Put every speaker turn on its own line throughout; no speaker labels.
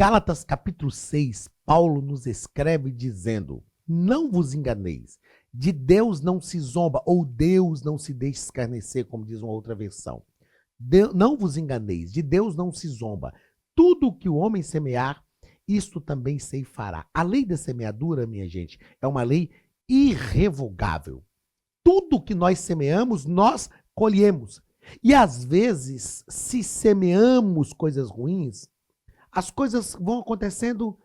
Gálatas capítulo 6, Paulo nos escreve dizendo: não vos enganeis, de Deus não se zomba, ou Deus não se deixa escarnecer, como diz uma outra versão. Não vos enganeis, de Deus não se zomba. Tudo o que o homem semear, isto também ceifará. A lei da semeadura, minha gente, é uma lei irrevogável. Tudo que nós semeamos, nós colhemos. E às vezes, se semeamos coisas ruins, as coisas vão acontecendo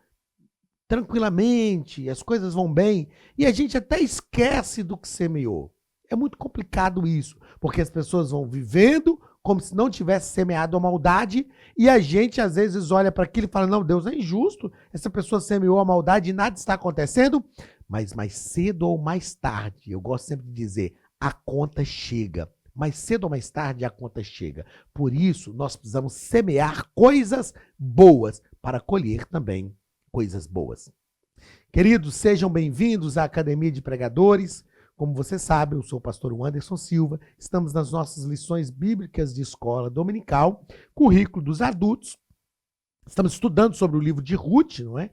tranquilamente, as coisas vão bem, e a gente até esquece do que semeou. É muito complicado isso, porque as pessoas vão vivendo como se não tivesse semeado a maldade, e a gente às vezes olha para aquilo e fala: não, Deus é injusto, essa pessoa semeou a maldade e nada está acontecendo, mas mais cedo ou mais tarde, eu gosto sempre de dizer, a conta chega. Mais cedo ou mais tarde a conta chega. Por isso, nós precisamos semear coisas boas para colher também coisas boas. Queridos, sejam bem-vindos à Academia de Pregadores. Como você sabe, eu sou o pastor Anderson Silva. Estamos nas nossas lições bíblicas de escola dominical, currículo dos adultos. Estamos estudando sobre o livro de Ruth, não é?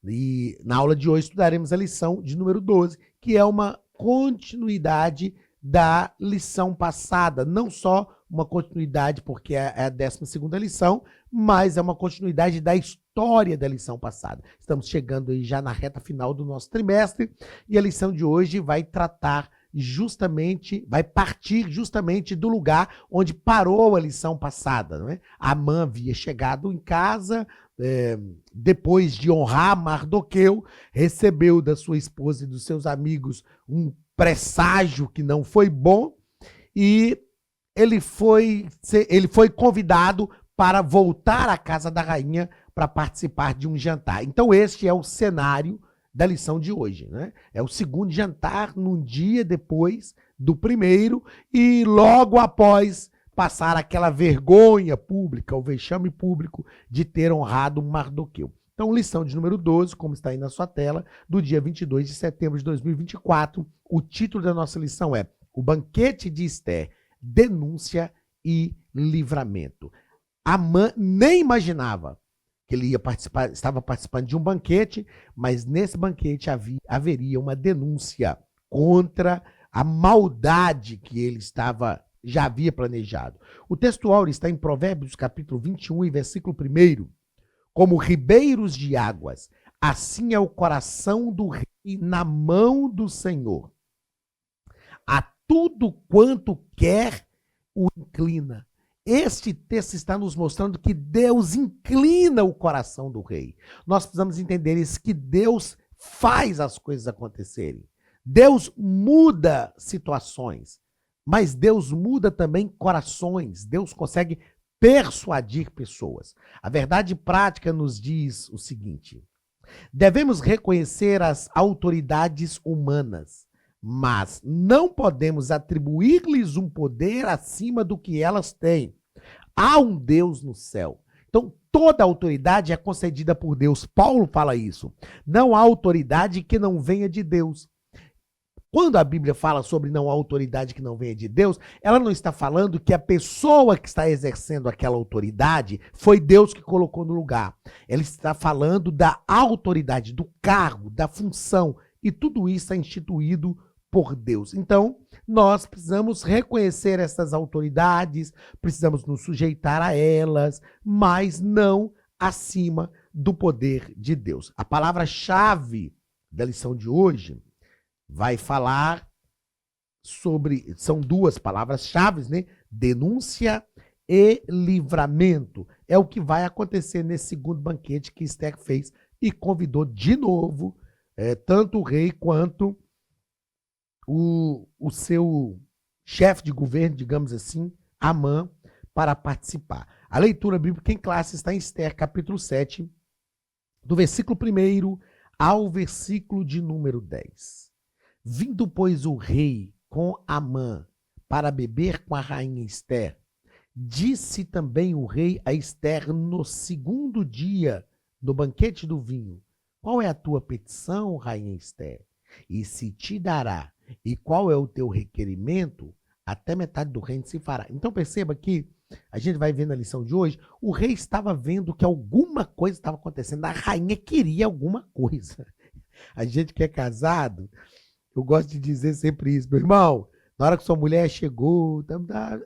E na aula de hoje estudaremos a lição de número 12, que é uma continuidade da lição passada, não só uma continuidade porque é a 12ª lição, mas é uma continuidade da história da lição passada. Estamos chegando aí já na reta final do nosso trimestre e a lição de hoje vai partir justamente do lugar onde parou a lição passada, não é? Amã havia chegado em casa, depois de honrar Mardoqueu, recebeu da sua esposa e dos seus amigos um presságio que não foi bom, e ele foi convidado para voltar à casa da rainha para participar de um jantar. Então este é o cenário da lição de hoje, né? É o segundo jantar num dia depois do primeiro e logo após passar aquela vergonha pública, o vexame público de ter honrado Mardoqueu. Então, lição de número 12, como está aí na sua tela, do dia 22 de setembro de 2024. O título da nossa lição é O Banquete de Ester, Denúncia e Livramento. Amã nem imaginava que ele estava participando de um banquete, mas nesse banquete haveria uma denúncia contra a maldade que ele já havia planejado. O texto áureo está em Provérbios capítulo 21 e versículo 1. Como ribeiros de águas, assim é o coração do rei na mão do Senhor. A tudo quanto quer, o inclina. Este texto está nos mostrando que Deus inclina o coração do rei. Nós precisamos entender isso, que Deus faz as coisas acontecerem. Deus muda situações, mas Deus muda também corações. Deus consegue persuadir pessoas. A verdade prática nos diz o seguinte: devemos reconhecer as autoridades humanas, mas não podemos atribuir-lhes um poder acima do que elas têm. Há um Deus no céu. Então, toda autoridade é concedida por Deus. Paulo fala isso. Não há autoridade que não venha de Deus. Quando a Bíblia fala sobre não há autoridade que não venha de Deus, ela não está falando que a pessoa que está exercendo aquela autoridade foi Deus que colocou no lugar. Ela está falando da autoridade, do cargo, da função, e tudo isso é instituído por Deus. Então, nós precisamos reconhecer essas autoridades, precisamos nos sujeitar a elas, mas não acima do poder de Deus. A palavra-chave da lição de hoje vai falar sobre, são duas palavras-chave, né? Denúncia e livramento. É o que vai acontecer nesse segundo banquete que Ester fez e convidou de novo tanto o rei quanto o seu chefe de governo, digamos assim, Amã, para participar. A leitura bíblica em classe está em Ester, capítulo 7, do versículo 1 ao versículo de número 10. Vindo, pois, o rei com Amã para beber com a rainha Ester, disse também o rei a Ester no segundo dia do banquete do vinho: qual é a tua petição, rainha Ester? E se te dará, e qual é o teu requerimento, até metade do reino se fará. Então perceba que a gente vai ver na lição de hoje, o rei estava vendo que alguma coisa estava acontecendo, a rainha queria alguma coisa. A gente que é casado, eu gosto de dizer sempre isso, meu irmão, na hora que sua mulher chegou,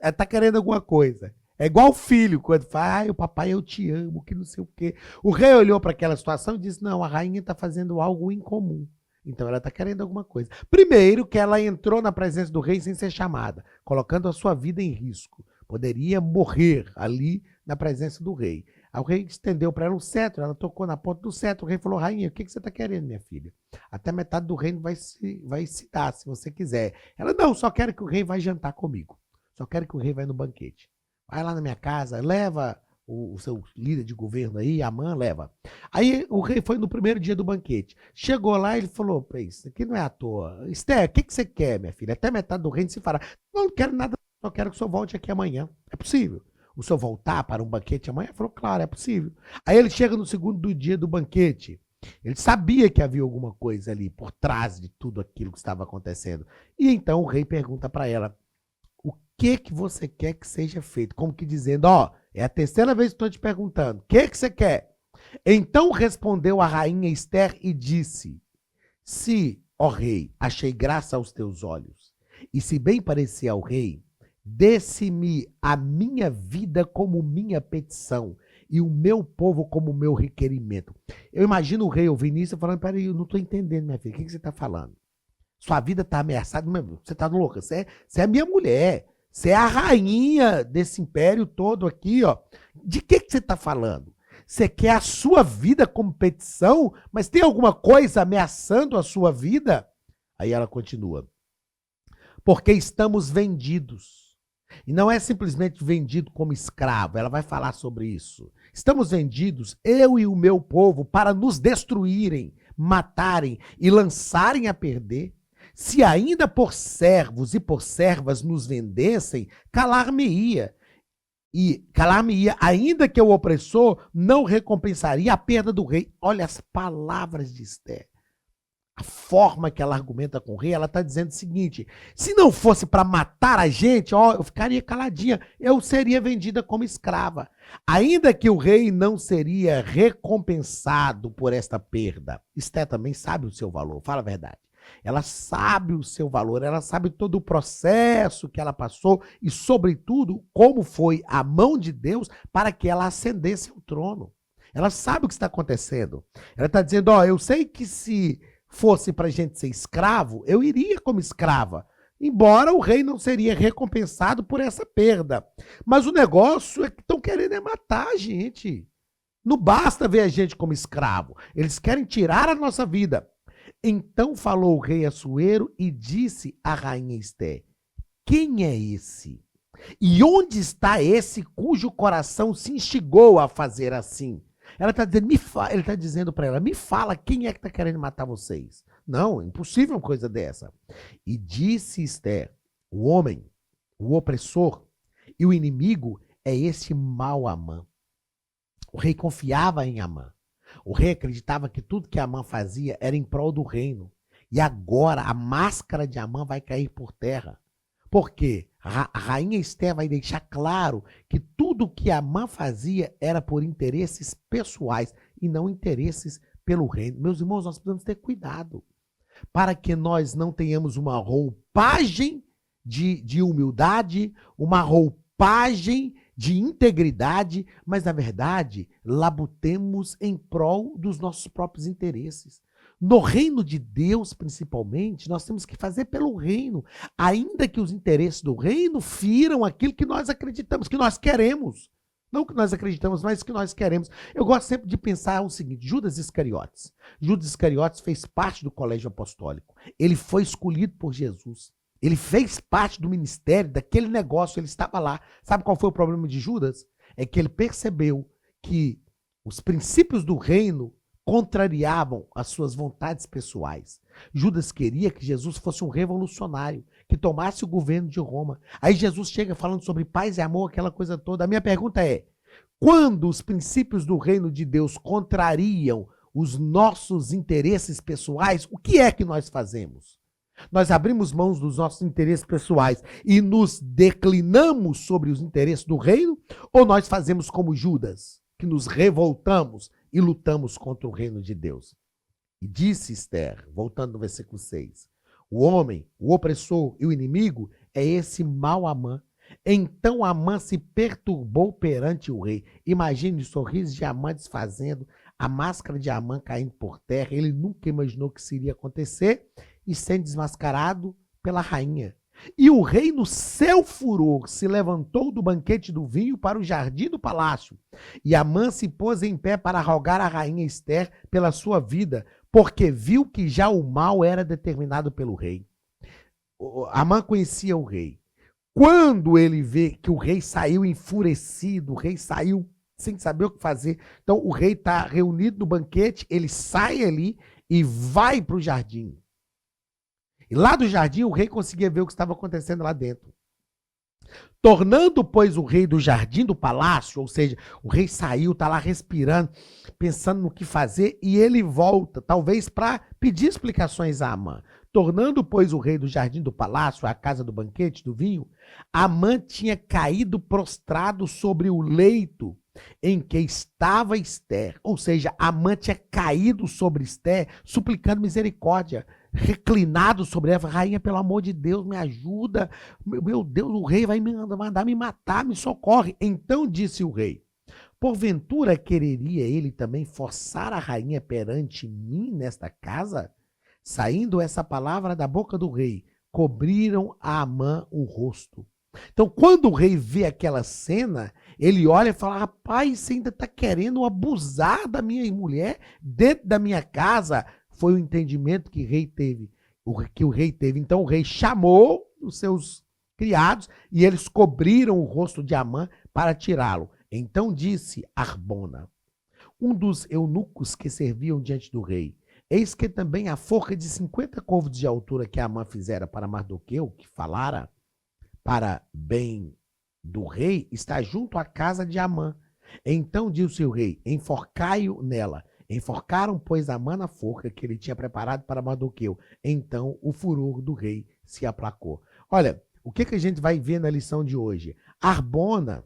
ela tá querendo alguma coisa. É igual o filho, quando fala, ai, o papai, eu te amo, que não sei o quê. O rei olhou para aquela situação e disse, não, a rainha está fazendo algo incomum. Então ela está querendo alguma coisa. Primeiro, que ela entrou na presença do rei sem ser chamada, colocando a sua vida em risco. Poderia morrer ali na presença do rei. Aí o rei estendeu para ela o cetro, ela tocou na ponta do cetro. O rei falou, rainha, o que você está querendo, minha filha? Até metade do reino vai se dar, se você quiser. Ela, não, só quero que o rei vá jantar comigo. Só quero que o rei vá no banquete. Vai lá na minha casa, leva o seu líder de governo aí, Amã, leva. Aí o rei foi no primeiro dia do banquete. Chegou lá e ele falou, isso aqui não é à toa. Esther, o que você quer, minha filha? Até metade do reino se fará. Não quero nada, só quero que o senhor volte aqui amanhã. É possível? O senhor voltar para um banquete amanhã? Ele falou, claro, é possível. Aí ele chega no segundo dia do banquete. Ele sabia que havia alguma coisa ali por trás de tudo aquilo que estava acontecendo. E então o rei pergunta para ela, o que você quer que seja feito? Como que dizendo, é a terceira vez que estou te perguntando, o que você quer? Então respondeu a rainha Esther e disse, se, ó rei, achei graça aos teus olhos, e se bem parecer ao rei, desse-me a minha vida como minha petição, e o meu povo como meu requerimento. Eu imagino o rei ouvindo isso e falando, peraí, eu não estou entendendo, minha filha, o que você está falando? Sua vida está ameaçada, você está louca, você é minha mulher, você é a rainha desse império todo aqui, ó. De que você está falando? Você quer a sua vida como petição, mas tem alguma coisa ameaçando a sua vida? Aí ela continua. Porque estamos vendidos. E não é simplesmente vendido como escravo, ela vai falar sobre isso. Estamos vendidos, eu e o meu povo, para nos destruírem, matarem e lançarem a perder. Se ainda por servos e por servas nos vendessem, calar-me-ia. E calar-me-ia, ainda que o opressor não recompensaria a perda do rei. Olha as palavras de Esther. A forma que ela argumenta com o rei, ela está dizendo o seguinte, se não fosse para matar a gente, eu ficaria caladinha, eu seria vendida como escrava. Ainda que o rei não seria recompensado por esta perda. Esther também sabe o seu valor, fala a verdade. Ela sabe o seu valor, ela sabe todo o processo que ela passou e, sobretudo, como foi a mão de Deus para que ela ascendesse ao trono. Ela sabe o que está acontecendo. Ela está dizendo, eu sei que se fosse para a gente ser escravo, eu iria como escrava, embora o rei não seria recompensado por essa perda. Mas o negócio é que estão querendo matar a gente. Não basta ver a gente como escravo, eles querem tirar a nossa vida. Então falou o rei Assuero e disse à rainha Esther, quem é esse? E onde está esse cujo coração se instigou a fazer assim? Ela está dizendo, ele está dizendo para ela, me fala quem é que está querendo matar vocês. Não, impossível uma coisa dessa. E disse Esther, o homem, o opressor e o inimigo é esse mau Amã. O rei confiava em Amã. O rei acreditava que tudo que Amã fazia era em prol do reino. E agora a máscara de Amã vai cair por terra. Por quê? A rainha Esther vai deixar claro que tudo que Amã fazia era por interesses pessoais e não interesses pelo reino. Meus irmãos, nós precisamos ter cuidado para que nós não tenhamos uma roupagem de humildade, uma roupagem de integridade, mas, na verdade, labutemos em prol dos nossos próprios interesses. No reino de Deus, principalmente, nós temos que fazer pelo reino, ainda que os interesses do reino firam aquilo que nós acreditamos, que nós queremos. Não que nós acreditamos, mas que nós queremos. Eu gosto sempre de pensar o seguinte, Judas Iscariotes. Judas Iscariotes fez parte do colégio apostólico. Ele foi escolhido por Jesus. Ele fez parte do ministério, daquele negócio, ele estava lá. Sabe qual foi o problema de Judas? É que ele percebeu que os princípios do reino contrariavam as suas vontades pessoais. Judas queria que Jesus fosse um revolucionário, que tomasse o governo de Roma. Aí Jesus chega falando sobre paz e amor, aquela coisa toda. A minha pergunta é, quando os princípios do reino de Deus contrariam os nossos interesses pessoais, o que é que nós fazemos? Nós abrimos mãos dos nossos interesses pessoais e nos declinamos sobre os interesses do reino? Ou nós fazemos como Judas, que nos revoltamos e lutamos contra o reino de Deus? E disse Esther, voltando no versículo 6, o homem, o opressor e o inimigo é esse mau Amã. Então Amã se perturbou perante o rei. Imagine o sorriso de Amã desfazendo, a máscara de Amã caindo por terra. Ele nunca imaginou que isso iria acontecer e sendo desmascarado pela rainha. E o rei, no seu furor, se levantou do banquete do vinho para o jardim do palácio. E Amã se pôs em pé para rogar a rainha Esther pela sua vida, porque viu que já o mal era determinado pelo rei. Amã conhecia o rei. Quando ele vê que o rei saiu enfurecido, o rei saiu sem saber o que fazer, então o rei está reunido no banquete, ele sai ali e vai para o jardim. E lá do jardim o rei conseguia ver o que estava acontecendo lá dentro. Tornando, pois, o rei do jardim do palácio, ou seja, o rei saiu, está lá respirando, pensando no que fazer, e ele volta, talvez para pedir explicações a Amã. Tornando, pois, o rei do jardim do palácio, a casa do banquete, do vinho, Amã tinha caído prostrado sobre o leito em que estava Esther. Ou seja, Amã tinha caído sobre Esther, suplicando misericórdia, reclinado sobre ela, rainha, pelo amor de Deus, me ajuda, meu Deus, o rei vai me mandar me matar, me socorre. Então disse o rei, porventura quereria ele também forçar a rainha perante mim nesta casa? Saindo essa palavra da boca do rei, cobriram a Amã o rosto. Então, quando o rei vê aquela cena, ele olha e fala, rapaz, você ainda está querendo abusar da minha mulher dentro da minha casa? Foi o entendimento que o rei teve. Então, o rei chamou os seus criados e eles cobriram o rosto de Amã para tirá-lo. Então disse Arbona, um dos eunucos que serviam diante do rei, eis que também a forca de 50 côvados de altura que Amã fizera para Mardoqueu, que falara para bem do rei, está junto à casa de Amã. Então disse o rei, enforcai-o nela. Enforcaram, pois, Amã na forca que ele tinha preparado para Mardoqueu. Então o furor do rei se aplacou. Olha, o que a gente vai ver na lição de hoje? Arbona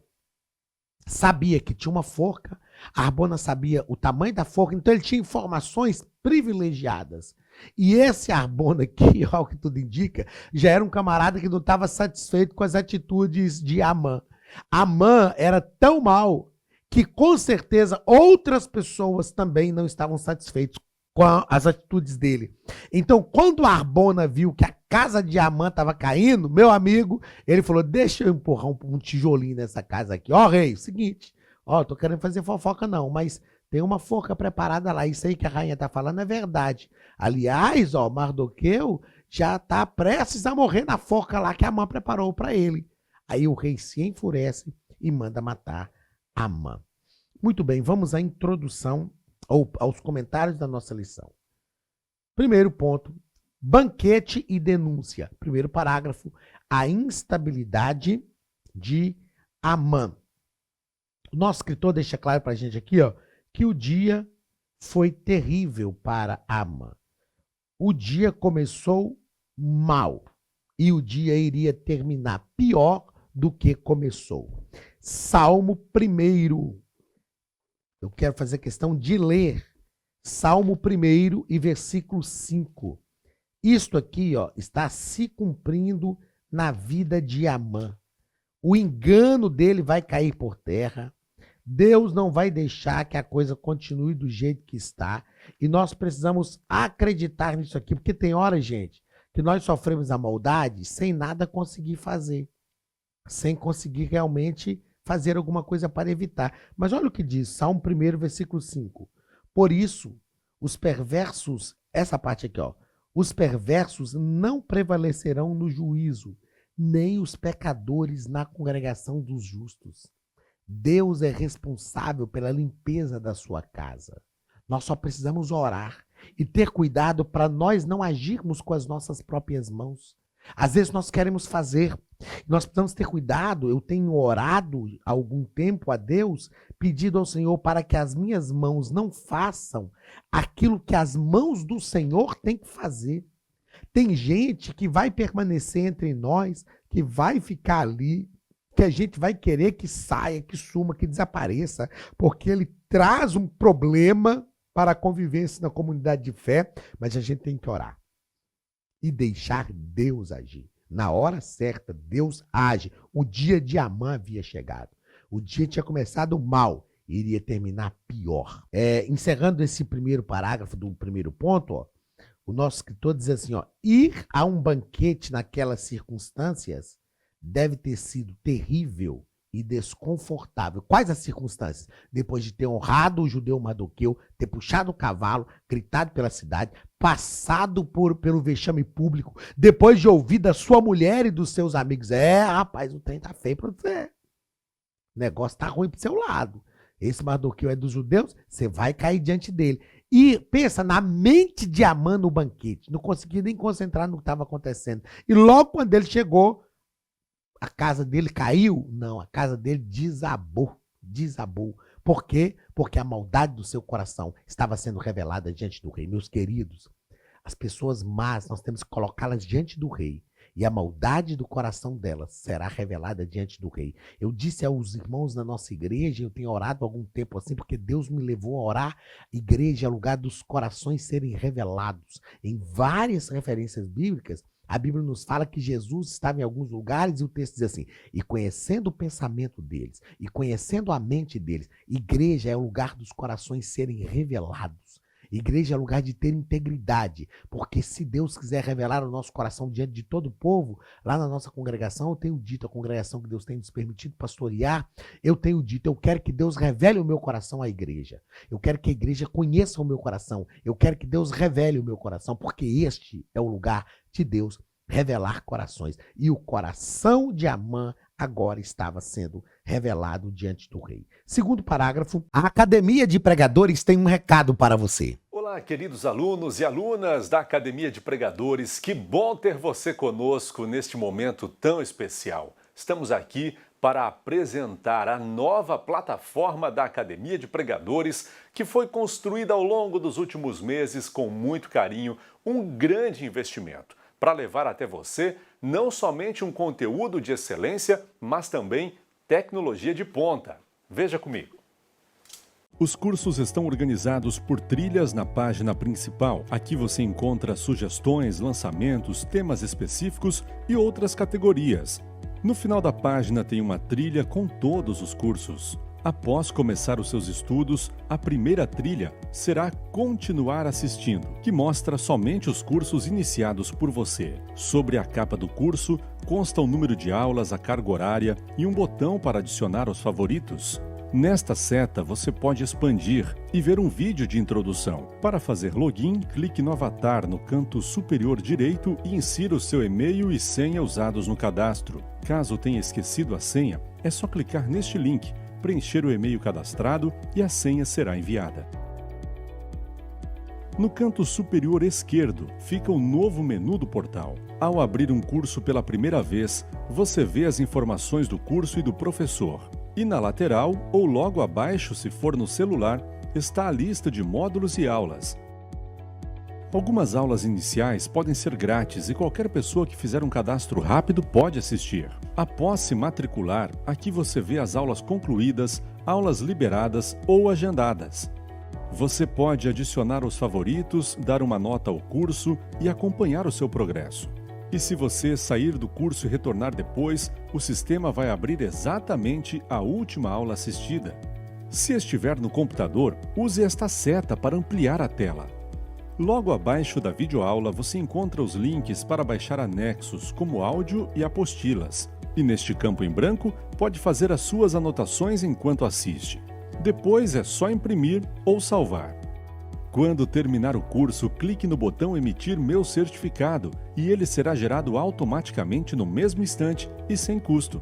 sabia que tinha uma forca, Arbona sabia o tamanho da forca, então ele tinha informações privilegiadas. E esse Arbona aqui, ao que tudo indica, já era um camarada que não estava satisfeito com as atitudes de Amã. Amã era tão mal que, com certeza, outras pessoas também não estavam satisfeitas com as atitudes dele. Então, quando Arbona viu que a casa de Amã estava caindo, meu amigo, ele falou, deixa eu empurrar um tijolinho nessa casa aqui. Ó, rei, seguinte, ó, tô querendo fazer fofoca não, mas tem uma forca preparada lá, isso aí que a rainha tá falando é verdade. Aliás, ó, Mardoqueu já tá prestes a morrer na forca lá que Amã preparou para ele. Aí o rei se enfurece e manda matar Amã. Muito bem, vamos à introdução ou aos comentários da nossa lição. Primeiro ponto, banquete e denúncia. Primeiro parágrafo, a instabilidade de Amã. O nosso escritor deixa claro para a gente aqui, ó, que o dia foi terrível para Amã. O dia começou mal e o dia iria terminar pior do que começou. Salmo 1. Eu quero fazer questão de ler Salmo 1 e versículo 5. Isto aqui, ó, está se cumprindo na vida de Amã. O engano dele vai cair por terra. Deus não vai deixar que a coisa continue do jeito que está. E nós precisamos acreditar nisso aqui, porque tem hora, gente, que nós sofremos a maldade sem nada conseguir fazer. Sem conseguir realmente fazer alguma coisa para evitar. Mas olha o que diz, Salmo 1, versículo 5. Por isso, os perversos, essa parte aqui, ó, os perversos não prevalecerão no juízo, nem os pecadores na congregação dos justos. Deus é responsável pela limpeza da sua casa. Nós só precisamos orar e ter cuidado para nós não agirmos com as nossas próprias mãos. Às vezes nós queremos fazer, nós precisamos ter cuidado. Eu tenho orado há algum tempo a Deus, pedido ao Senhor para que as minhas mãos não façam aquilo que as mãos do Senhor têm que fazer. Tem gente que vai permanecer entre nós, que vai ficar ali, que a gente vai querer que saia, que suma, que desapareça, porque ele traz um problema para a convivência na comunidade de fé, mas a gente tem que orar e deixar Deus agir. Na hora certa, Deus age. O dia de Amã havia chegado. O dia tinha começado mal e iria terminar pior. Encerrando esse primeiro parágrafo do primeiro ponto, ó, o nosso escritor diz assim, ó, ir a um banquete naquelas circunstâncias deve ter sido terrível e desconfortável. Quais as circunstâncias? Depois de ter honrado o judeu Mardoqueu, ter puxado o cavalo, gritado pela cidade, passado pelo vexame público, depois de ouvir da sua mulher e dos seus amigos, rapaz, o trem tá feio pra você. O negócio tá ruim pro seu lado. Esse Mardoqueu é dos judeus, você vai cair diante dele. E pensa na mente de Amã no banquete. Não conseguia nem concentrar no que estava acontecendo. E logo quando ele chegou, a casa dele caiu? Não, a casa dele desabou. Desabou. Por quê? Porque a maldade do seu coração estava sendo revelada diante do rei. Meus queridos, as pessoas más, nós temos que colocá-las diante do rei. E a maldade do coração delas será revelada diante do rei. Eu disse aos irmãos na nossa igreja, eu tenho orado há algum tempo assim, porque Deus me levou a orar. Igreja é lugar dos corações serem revelados. Em várias referências bíblicas, a Bíblia nos fala que Jesus estava em alguns lugares e o texto diz assim, e conhecendo o pensamento deles, e conhecendo a mente deles, igreja é o lugar dos corações serem revelados. Igreja é lugar de ter integridade, porque se Deus quiser revelar o nosso coração diante de todo o povo, lá na nossa congregação, eu tenho dito, a congregação que Deus tem nos permitido pastorear, eu tenho dito, eu quero que Deus revele o meu coração à igreja. Eu quero que a igreja conheça o meu coração. Eu quero que Deus revele o meu coração, porque este é o lugar de Deus revelar corações. E o coração de Amã agora estava sendo revelado diante do rei. Segundo parágrafo, a Academia de Pregadores tem um recado para você.
Olá, queridos alunos e alunas da Academia de Pregadores, que bom ter você conosco neste momento tão especial. Estamos aqui para apresentar a nova plataforma da Academia de Pregadores, que foi construída ao longo dos últimos meses com muito carinho, um grande investimento, para levar até você não somente um conteúdo de excelência, mas também tecnologia de ponta. Veja comigo. Os cursos estão organizados por trilhas na página principal. Aqui você encontra sugestões, lançamentos, temas específicos e outras categorias. No final da página tem uma trilha com todos os cursos. Após começar os seus estudos, a primeira trilha será Continuar assistindo, que mostra somente os cursos iniciados por você. Sobre a capa do curso, consta o número de aulas, a carga horária e um botão para adicionar aos favoritos. Nesta seta, você pode expandir e ver um vídeo de introdução. Para fazer login, clique no avatar no canto superior direito e insira o seu e-mail e senha usados no cadastro. Caso tenha esquecido a senha, é só clicar neste link, preencher o e-mail cadastrado e a senha será enviada. No canto superior esquerdo fica o novo menu do portal. Ao abrir um curso pela primeira vez, você vê as informações do curso e do professor. E na lateral, ou logo abaixo, se for no celular, está a lista de módulos e aulas. Algumas aulas iniciais podem ser grátis e qualquer pessoa que fizer um cadastro rápido pode assistir. Após se matricular, aqui você vê as aulas concluídas, aulas liberadas ou agendadas. Você pode adicionar os favoritos, dar uma nota ao curso e acompanhar o seu progresso. E se você sair do curso e retornar depois, o sistema vai abrir exatamente a última aula assistida. Se estiver no computador, use esta seta para ampliar a tela. Logo abaixo da videoaula você encontra os links para baixar anexos, como áudio e apostilas. E neste campo em branco, pode fazer as suas anotações enquanto assiste. Depois é só imprimir ou salvar. Quando terminar o curso, clique no botão Emitir meu certificado e ele será gerado automaticamente no mesmo instante e sem custo.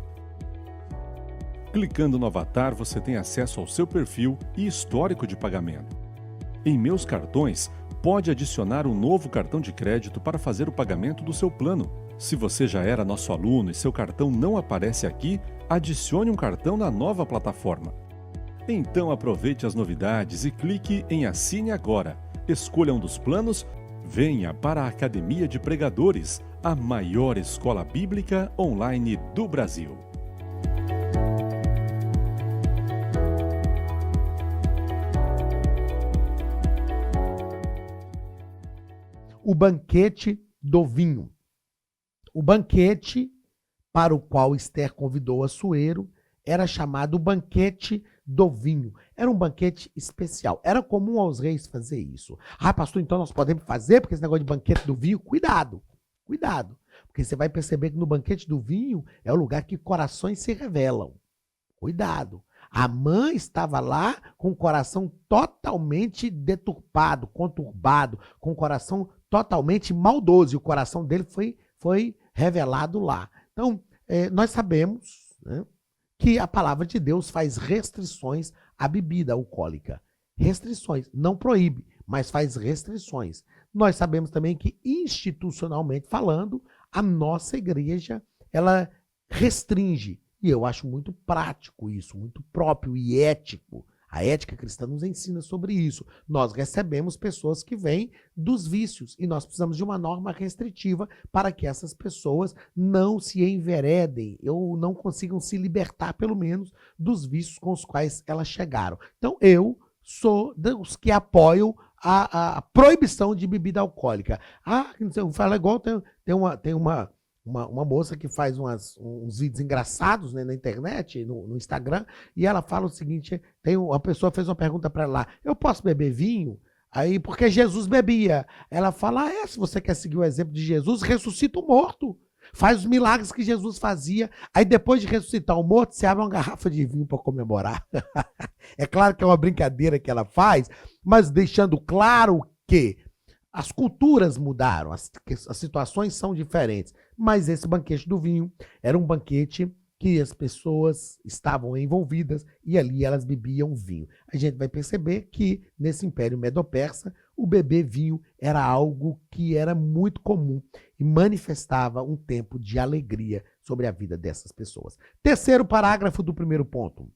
Clicando no avatar, você tem acesso ao seu perfil e histórico de pagamento. Em Meus Cartões, pode adicionar um novo cartão de crédito para fazer o pagamento do seu plano. Se você já era nosso aluno e seu cartão não aparece aqui, adicione um cartão na nova plataforma. Então aproveite as novidades e clique em Assine Agora. Escolha um dos planos, Venha para a Academia de Pregadores, a maior escola bíblica online do Brasil.
O banquete do vinho. O banquete para o qual Esther convidou Assuero era chamado banquete do vinho. Era um banquete especial. Era comum aos reis fazer isso. Ah, pastor, então nós podemos fazer, porque esse negócio de banquete do vinho, cuidado, cuidado. Porque você vai perceber que no banquete do vinho é o lugar que corações se revelam. Cuidado. Amã estava lá com o coração totalmente deturpado, conturbado, com o coração totalmente maldoso. E o coração dele foi revelado lá. Então, nós sabemos, né, que a palavra de Deus faz restrições à bebida alcoólica. Restrições, não proíbe, mas faz restrições. Nós sabemos também que, institucionalmente falando, a nossa igreja, ela restringe. E eu acho muito prático isso, muito próprio e ético. A ética cristã nos ensina sobre isso. Nós recebemos pessoas que vêm dos vícios e nós precisamos de uma norma restritiva para que essas pessoas não se enveredem ou não consigam se libertar, pelo menos, dos vícios com os quais elas chegaram. Então, eu sou dos que apoiam a proibição de bebida alcoólica. Ah, eu falo igual, tem uma moça que faz uns vídeos engraçados, né, na internet, no Instagram, e ela fala o seguinte, uma pessoa fez uma pergunta para ela lá, eu posso beber vinho? Aí, porque Jesus bebia. Ela fala, se você quer seguir o exemplo de Jesus, ressuscita o morto. Faz os milagres que Jesus fazia. Aí depois de ressuscitar o morto, você abre uma garrafa de vinho para comemorar. É claro que é uma brincadeira que ela faz, mas deixando claro que as culturas mudaram, as situações são diferentes. Mas esse banquete do vinho era um banquete que as pessoas estavam envolvidas e ali elas bebiam vinho. A gente vai perceber que nesse Império Medo-Persa, o beber vinho era algo que era muito comum e manifestava um tempo de alegria sobre a vida dessas pessoas. Terceiro parágrafo do primeiro ponto.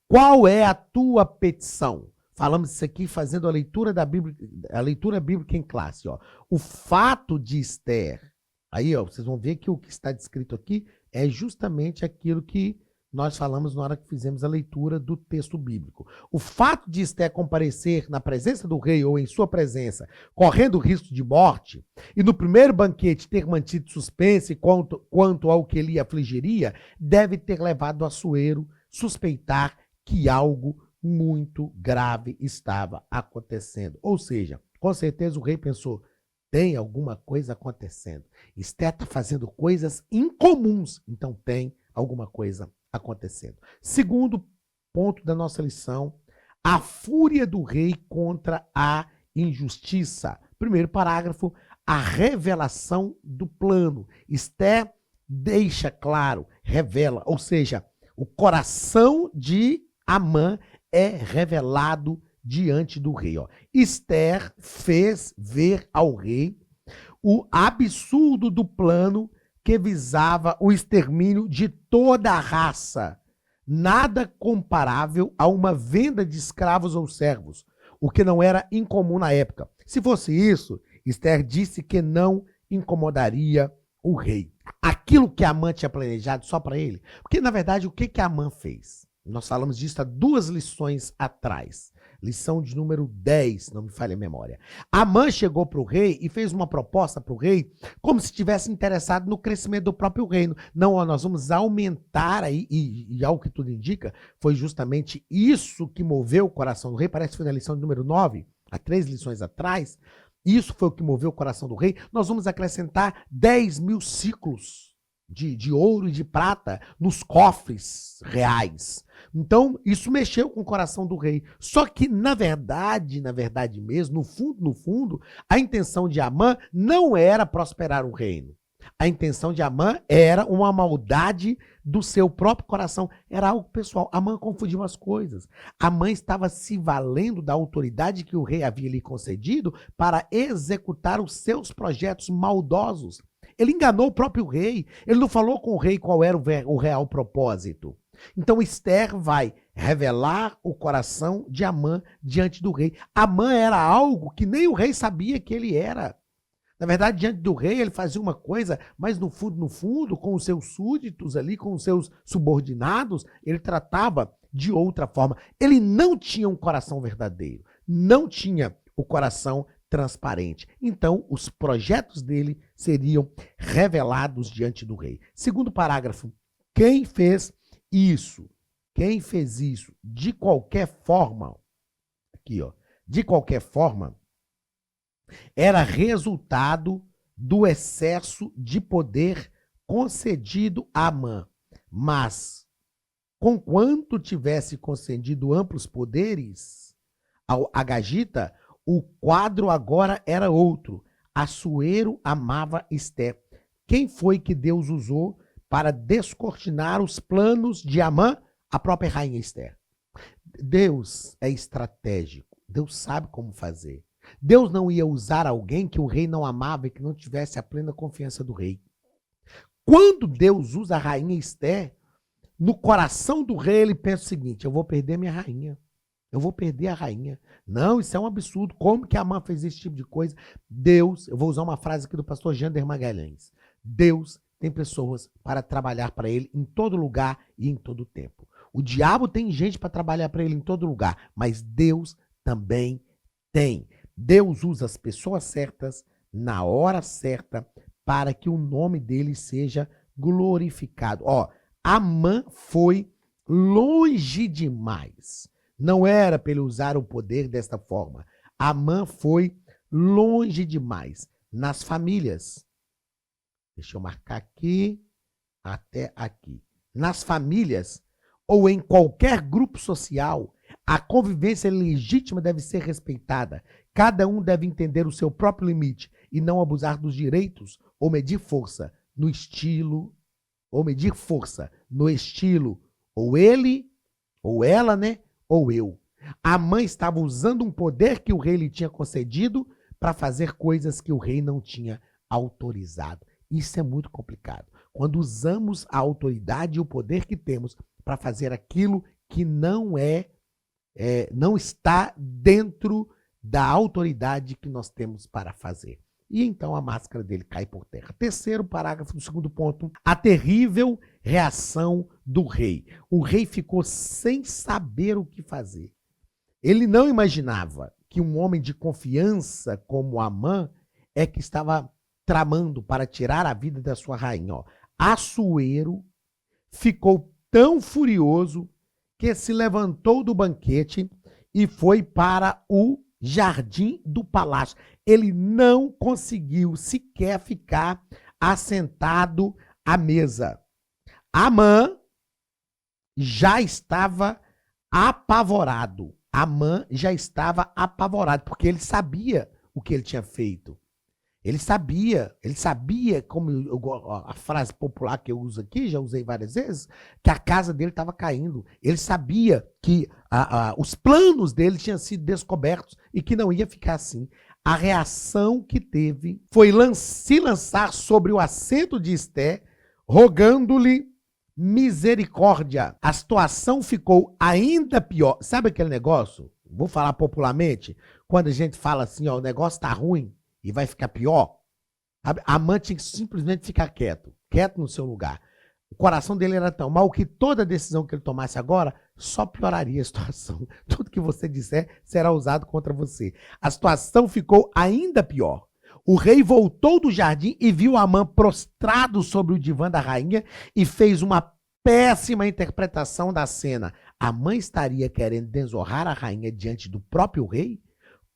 Qual é a tua petição? Falamos isso aqui fazendo a leitura bíblica em classe. Ó. O fato de Esther, aí ó, vocês vão ver que o que está descrito aqui é justamente aquilo que nós falamos na hora que fizemos a leitura do texto bíblico. O fato de Esther comparecer na presença do rei ou em sua presença, correndo risco de morte, e no primeiro banquete ter mantido suspense quanto ao que ele afligiria, deve ter levado Assuero suspeitar que algo muito grave estava acontecendo. Ou seja, com certeza o rei pensou, tem alguma coisa acontecendo. Esther está fazendo coisas incomuns, então tem alguma coisa acontecendo. Segundo ponto da nossa lição, a fúria do rei contra a injustiça. Primeiro parágrafo, a revelação do plano. Esther deixa claro, revela, ou seja, o coração de Amã é revelado diante do rei. Ó. Esther fez ver ao rei o absurdo do plano que visava o extermínio de toda a raça, nada comparável a uma venda de escravos ou servos, o que não era incomum na época. Se fosse isso, Esther disse que não incomodaria o rei. Aquilo que Amã tinha planejado só para ele. Porque, na verdade, o que Amã fez? Nós falamos disso há 2 lições atrás. Lição de número 10, não me falha a memória. Amã chegou para o rei e fez uma proposta para o rei como se estivesse interessado no crescimento do próprio reino. Não, ó, nós vamos aumentar aí, e ao que tudo indica, foi justamente isso que moveu o coração do rei. Parece que foi na lição de número 9, há 3 lições atrás. Isso foi o que moveu o coração do rei. Nós vamos acrescentar 10.000 ciclos de ouro e de prata nos cofres reais. Então, isso mexeu com o coração do rei. Só que, na verdade mesmo, no fundo, a intenção de Amã não era prosperar o reino. A intenção de Amã era uma maldade do seu próprio coração. Era algo pessoal. Amã confundiu as coisas. Amã estava se valendo da autoridade que o rei havia lhe concedido para executar os seus projetos maldosos. Ele enganou o próprio rei. Ele não falou com o rei qual era o real propósito. Então Esther vai revelar o coração de Amã diante do rei. Amã era algo que nem o rei sabia que ele era. Na verdade, diante do rei, ele fazia uma coisa, mas no fundo, com os seus súditos ali, com os seus subordinados, ele tratava de outra forma. Ele não tinha um coração verdadeiro, não tinha o coração transparente. Então, os projetos dele seriam revelados diante do rei. Segundo parágrafo, quem fez isso? Quem fez isso de qualquer forma, aqui ó, de qualquer forma, era resultado do excesso de poder concedido a Amã. Mas, conquanto tivesse concedido amplos poderes ao Agagita, o quadro agora era outro. Assuero amava Esther. Quem foi que Deus usou para descortinar os planos de Amã? A própria rainha Esther. Deus é estratégico. Deus sabe como fazer. Deus não ia usar alguém que o rei não amava e que não tivesse a plena confiança do rei. Quando Deus usa a rainha Esther, no coração do rei ele pensa o seguinte: eu vou perder minha rainha. Eu vou perder a rainha. Não, isso é um absurdo. Como que Amã fez esse tipo de coisa? Deus, eu vou usar uma frase aqui do pastor Jander Magalhães. Deus tem pessoas para trabalhar para ele em todo lugar e em todo tempo. O diabo tem gente para trabalhar para ele em todo lugar, mas Deus também tem. Deus usa as pessoas certas, na hora certa, para que o nome dele seja glorificado. Ó, Amã foi longe demais. Não era para ele usar o poder desta forma. Amã foi longe demais nas famílias. Deixa eu marcar aqui, até aqui. Nas famílias ou em qualquer grupo social, a convivência legítima deve ser respeitada. Cada um deve entender o seu próprio limite e não abusar dos direitos ou medir força no estilo, ou ou ele, ou ela, né? Ou eu. A mãe estava usando um poder que o rei lhe tinha concedido para fazer coisas que o rei não tinha autorizado. Isso é muito complicado. Quando usamos a autoridade e o poder que temos para fazer aquilo que não está dentro da autoridade que nós temos para fazer. E então a máscara dele cai por terra. Terceiro parágrafo do segundo ponto, a terrível reação do rei. O rei ficou sem saber o que fazer. Ele não imaginava que um homem de confiança como Amã é que estava tramando para tirar a vida da sua rainha. Ó. Assuero ficou tão furioso que se levantou do banquete e foi para o jardim do palácio. Ele não conseguiu sequer ficar assentado à mesa. Amã já estava apavorado. Amã já estava apavorado, porque ele sabia o que ele tinha feito. Ele sabia, como a frase popular que eu uso aqui, já usei várias vezes, que a casa dele estava caindo. Ele sabia que os planos dele tinham sido descobertos e que não ia ficar assim. A reação que teve foi se lançar sobre o assento de Esther, rogando-lhe misericórdia. A situação ficou ainda pior. Sabe aquele negócio? Vou falar popularmente, quando a gente fala assim, ó, o negócio tá ruim e vai ficar pior. A Amã tinha que simplesmente ficar quieto no seu lugar. O coração dele era tão mal que toda decisão que ele tomasse agora só pioraria a situação. Tudo que você disser será usado contra você. A situação ficou ainda pior. O rei voltou do jardim e viu Amã prostrado sobre o divã da rainha e fez uma péssima interpretação da cena. Amã estaria querendo desonrar a rainha diante do próprio rei?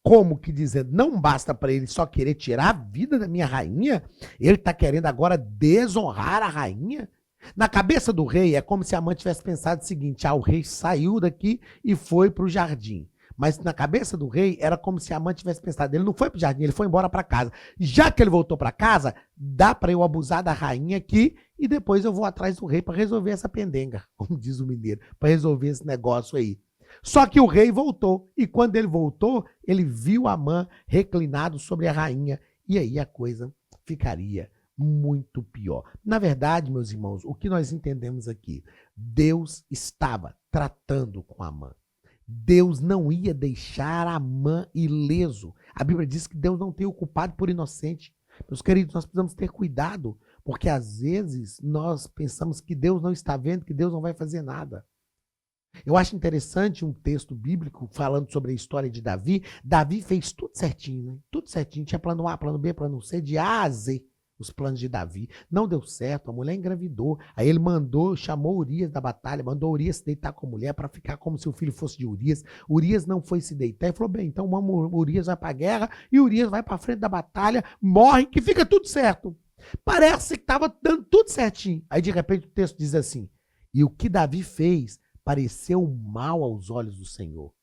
Como que dizendo, não basta para ele só querer tirar a vida da minha rainha? Ele está querendo agora desonrar a rainha? Na cabeça do rei, é como se Amã tivesse pensado o seguinte, o rei saiu daqui e foi para o jardim. Mas na cabeça do rei, era como se Amã tivesse pensado, ele não foi para o jardim, ele foi embora para casa. Já que ele voltou para casa, dá para eu abusar da rainha aqui e depois eu vou atrás do rei para resolver essa pendenga, como diz o mineiro, para resolver esse negócio aí. Só que o rei voltou, e quando ele voltou, ele viu Amã reclinado sobre a rainha, e aí a coisa ficaria muito pior. Na verdade, meus irmãos, o que nós entendemos aqui? Deus estava tratando com Amã. Deus não ia deixar Amã ileso. A Bíblia diz que Deus não tem o culpado por inocente. Meus queridos, nós precisamos ter cuidado, porque às vezes nós pensamos que Deus não está vendo, que Deus não vai fazer nada. Eu acho interessante um texto bíblico falando sobre a história de Davi. Davi fez tudo certinho, né? Tudo certinho. Tinha plano A, plano B, plano C, de A a Z. Os planos de Davi. Não deu certo, a mulher engravidou. Aí ele chamou Urias da batalha, mandou Urias se deitar com a mulher para ficar como se o filho fosse de Urias. Urias não foi se deitar e falou, bem, então Urias vai para a guerra e Urias vai para frente da batalha, morre, que fica tudo certo. Parece que estava dando tudo certinho. Aí de repente o texto diz assim, e o que Davi fez pareceu mal aos olhos do Senhor.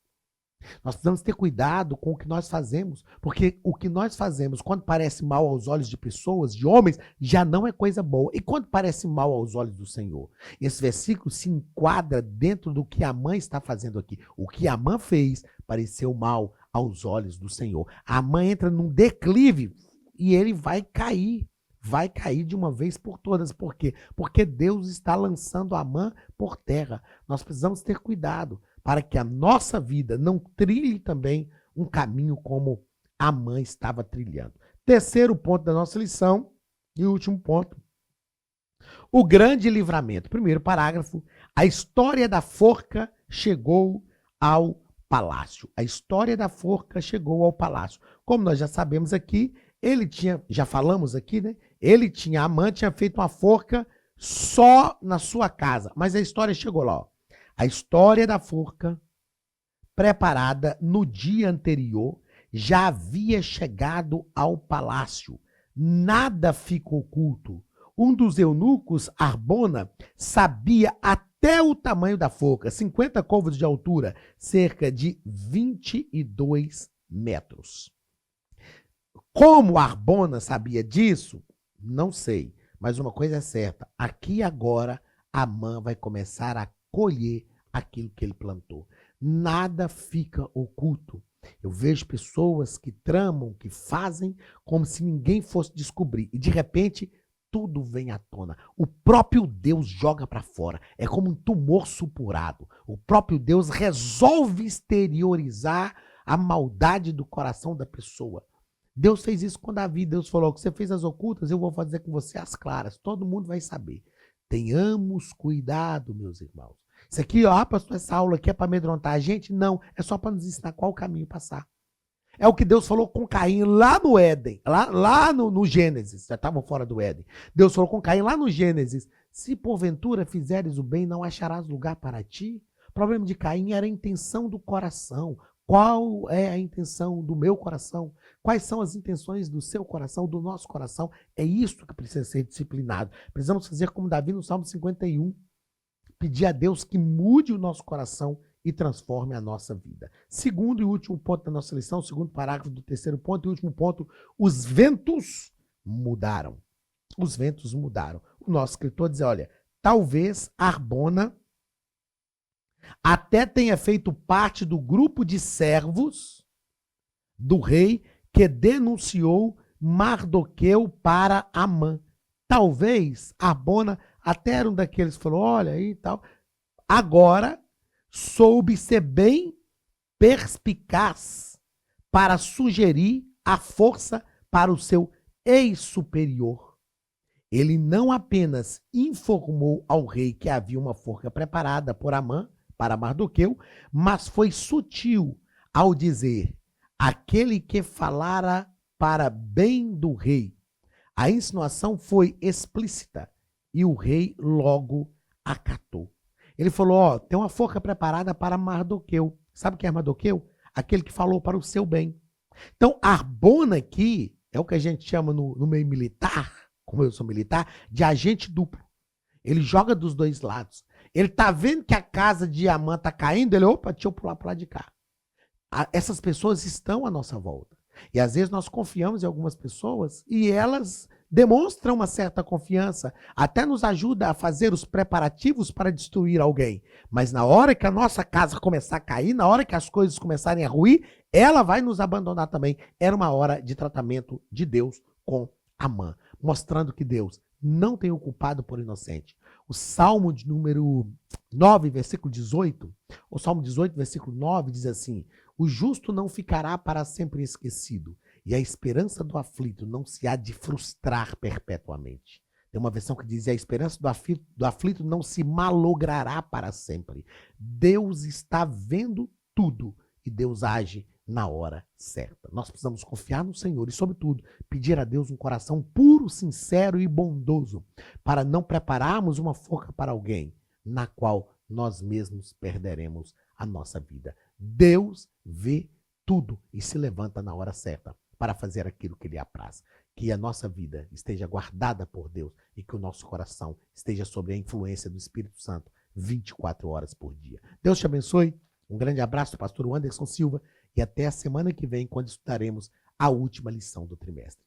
Nós precisamos ter cuidado com o que nós fazemos, porque o que nós fazemos, quando parece mal aos olhos de pessoas, de homens, já não é coisa boa. E quando parece mal aos olhos do Senhor? Esse versículo se enquadra dentro do que Amã está fazendo aqui. O que Amã fez pareceu mal aos olhos do Senhor. Amã entra num declive e ele vai cair. Vai cair de uma vez por todas. Por quê? Porque Deus está lançando Amã por terra. Nós precisamos ter cuidado para que a nossa vida não trilhe também um caminho como Amã estava trilhando. Terceiro ponto da nossa lição e último ponto. O grande livramento. Primeiro parágrafo. A história da forca chegou ao palácio. A história da forca chegou ao palácio. Como nós já sabemos aqui, já falamos aqui, né? Amã tinha feito uma forca só na sua casa. Mas a história chegou lá, ó. A história da forca, preparada no dia anterior, já havia chegado ao palácio. Nada ficou oculto. Um dos eunucos, Arbona, sabia até o tamanho da forca, 50 côvados de altura, cerca de 22 metros. Como Arbona sabia disso? Não sei. Mas uma coisa é certa, aqui agora, Amã vai começar a colher aquilo que ele plantou. Nada fica oculto. Eu vejo pessoas que tramam, que fazem como se ninguém fosse descobrir. E de repente, tudo vem à tona. O próprio Deus joga para fora. É como um tumor supurado. O próprio Deus resolve exteriorizar a maldade do coração da pessoa. Deus fez isso com Davi. Deus falou, que você fez as ocultas, eu vou fazer com você as claras. Todo mundo vai saber. Tenhamos cuidado, meus irmãos. Isso aqui, ó, pastor, essa aula aqui é para amedrontar a gente? Não, é só para nos ensinar qual caminho passar. É o que Deus falou com Caim lá no Éden, lá no Gênesis, já estavam fora do Éden. Deus falou com Caim lá no Gênesis, se porventura fizeres o bem, não acharás lugar para ti. O problema de Caim era a intenção do coração. Qual é a intenção do meu coração? Quais são as intenções do seu coração, do nosso coração? É isso que precisa ser disciplinado. Precisamos fazer como Davi no Salmo 51. Pedir a Deus que mude o nosso coração e transforme a nossa vida. Segundo e último ponto da nossa lição, segundo parágrafo do terceiro ponto e último ponto, os ventos mudaram. Os ventos mudaram. O nosso escritor diz, olha, talvez Arbona até tenha feito parte do grupo de servos do rei que denunciou Mardoqueu para Amã. Talvez Arbona até era um daqueles que falou, olha aí e tal. Agora soube ser bem perspicaz para sugerir a força para o seu ex-superior. Ele não apenas informou ao rei que havia uma forca preparada por Amã para Mardoqueu, mas foi sutil ao dizer, aquele que falara para bem do rei. A insinuação foi explícita e o rei logo acatou. Ele falou, ó, tem uma forca preparada para Mardoqueu. Sabe quem é Mardoqueu? Aquele que falou para o seu bem. Então, Arbona aqui é o que a gente chama no meio militar, como eu sou militar, de agente duplo. Ele joga dos dois lados. Ele tá vendo que a casa de Amã tá caindo, ele, opa, deixa eu pular para lá de cá. Essas pessoas estão à nossa volta. E às vezes nós confiamos em algumas pessoas e elas demonstram uma certa confiança, até nos ajuda a fazer os preparativos para destruir alguém. Mas na hora que a nossa casa começar a cair, na hora que as coisas começarem a ruir, ela vai nos abandonar também. Era uma hora de tratamento de Deus com Amã. mostrando que Deus não tem o culpado por inocente. O Salmo de número 9, versículo 18, o Salmo 18, versículo 9 diz assim: o justo não ficará para sempre esquecido, e a esperança do aflito não se há de frustrar perpetuamente. Tem uma versão que diz: a esperança do aflito não se malogrará para sempre. Deus está vendo tudo e Deus age na hora certa. Nós precisamos confiar no Senhor e, sobretudo, pedir a Deus um coração puro, sincero e bondoso, para não prepararmos uma forca para alguém, na qual nós mesmos perderemos a nossa vida. Deus vê tudo e se levanta na hora certa para fazer aquilo que lhe apraz. Que a nossa vida esteja guardada por Deus e que o nosso coração esteja sob a influência do Espírito Santo 24 horas por dia. Deus te abençoe. Um grande abraço, pastor Anderson Silva, e até a semana que vem, quando estudaremos a última lição do trimestre.